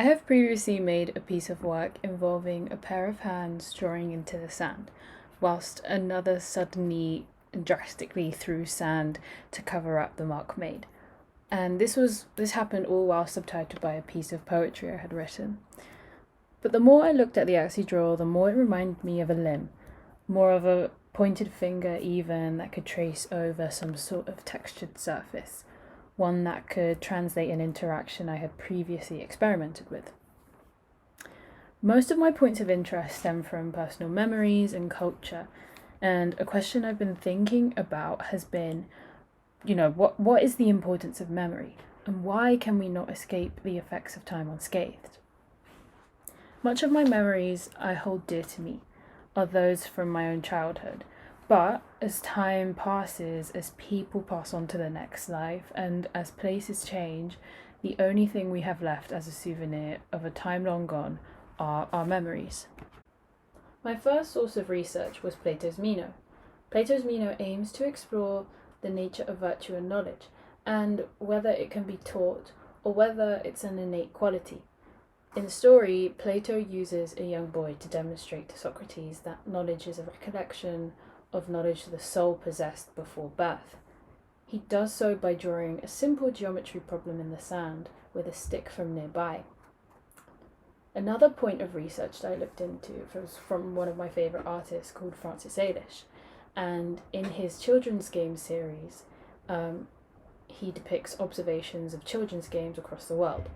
I have previously made a piece of work involving a pair of hands drawing into the sand, whilst another suddenly and drastically threw sand to cover up the mark made. And this happened all while subtitled by a piece of poetry I had written. But the more I looked at the axi draw, the more it reminded me of a limb, more of a pointed finger even that could trace over some sort of textured surface, one that could translate an interaction I had previously experimented with. Most of my points of interest stem from personal memories and culture, and a question I've been thinking about has been, what is the importance of memory, and why can we not escape the effects of time unscathed? Much of my memories I hold dear to me are those from my own childhood, but as time passes, as people pass on to the next life, and as places change, the only thing we have left as a souvenir of a time long gone are our memories. My first source of research was Plato's Meno. Plato's Meno aims to explore the nature of virtue and knowledge, and whether it can be taught or whether it's an innate quality. In the story, Plato uses a young boy to demonstrate to Socrates that knowledge is a recollection of knowledge the soul possessed before birth. He does so by drawing a simple geometry problem in the sand with a stick from nearby. Another point of research that I looked into was from one of my favourite artists called Francis Alish, and in his children's game series, he depicts observations of children's games across the world.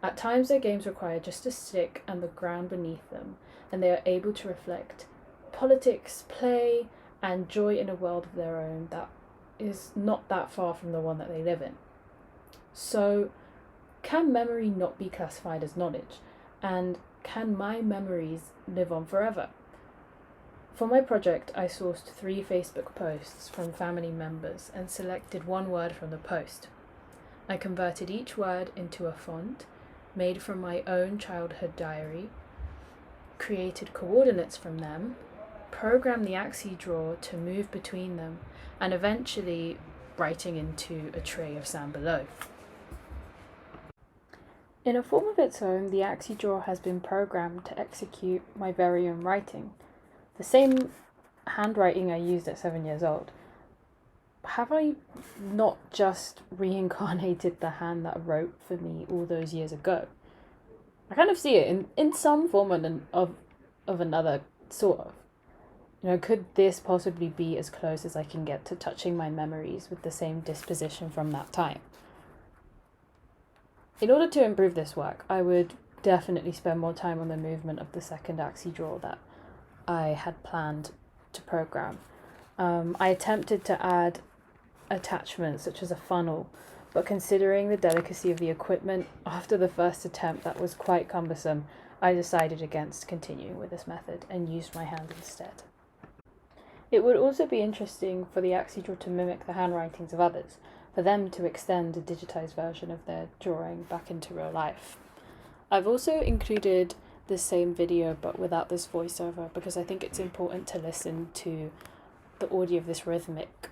At times their games require just a stick and the ground beneath them, and they are able to reflect politics, play, and joy in a world of their own that is not that far from the one that they live in. So, can memory not be classified as knowledge? And can my memories live on forever? For my project, I sourced 3 Facebook posts from family members and selected one word from the post. I converted each word into a font made from my own childhood diary, created coordinates from them, programmed the axi draw to move between them, and eventually writing into a tray of sand below. In a form of its own, the axi draw has been programmed to execute my very own writing, the same handwriting I used at 7 years old. Have I not just reincarnated the hand that wrote for me all those years ago? I kind of see it in some form of another sort of. Could this possibly be as close as I can get to touching my memories with the same disposition from that time? In order to improve this work, I would definitely spend more time on the movement of the second axi draw that I had planned to program. I attempted to add attachments such as a funnel, but considering the delicacy of the equipment, after the first attempt that was quite cumbersome, I decided against continuing with this method and used my hand instead. It would also be interesting for the axi draw to mimic the handwritings of others, for them to extend a digitized version of their drawing back into real life. I've also included the same video but without this voiceover because I think it's important to listen to the audio of this rhythmic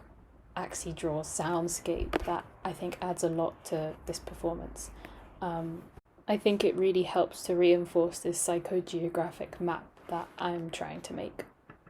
axi draw soundscape that I think adds a lot to this performance. I think it really helps to reinforce this psychogeographic map that I'm trying to make.